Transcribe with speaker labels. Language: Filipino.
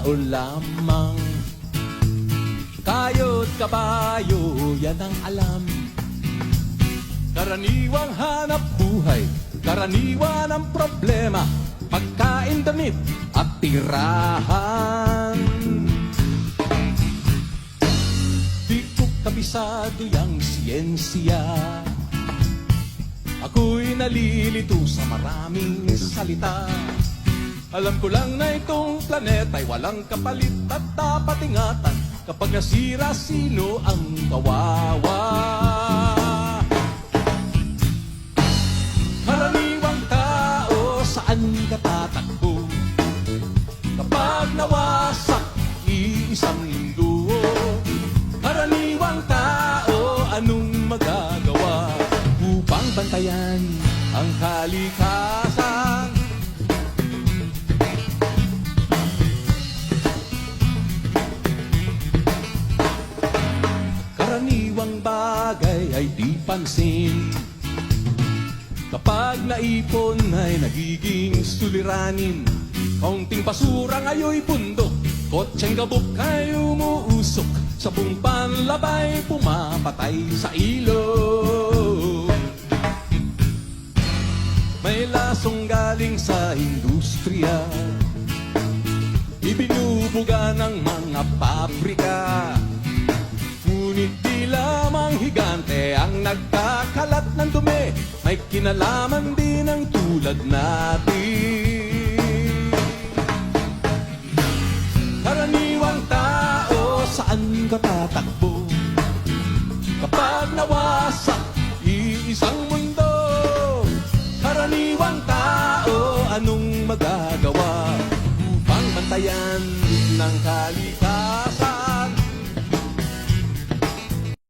Speaker 1: tao lamang. Kayo't kabayo, yan ang alam. Karaniwang hanap buhay, karaniwan ang problema, pagkain, damit at tirahan. Di ko kabisado yang siyensya, ako'y nalilito sa maraming salita. Alam ko lang na itong planeta'y walang kapalit at dapat ingatan. Kapag nasira, sino ang kawawa? Karaniwang tao, saan ka tatakbo? Kapag nawasak, iisang linggo. Karaniwang tao, anong magagawa upang bantayan ang kalikasan? Karaniwang bagay ay di pansin, kapag naipon ay nagiging suliranin. Kaunting basura ngayon'y bundok, kotseng gabok ay umuusok, sabong panlabay pumapatay sa ilog. May lasong galing sa industriya, ibinubuga ng mga pabrika. Ngunit di lamang higante ang nagkakalat ng dumi, may kinalaman din ang tulad natin. Karaniwang tao, saan ka tatakbo? Kapag nawasak, iisang mundo.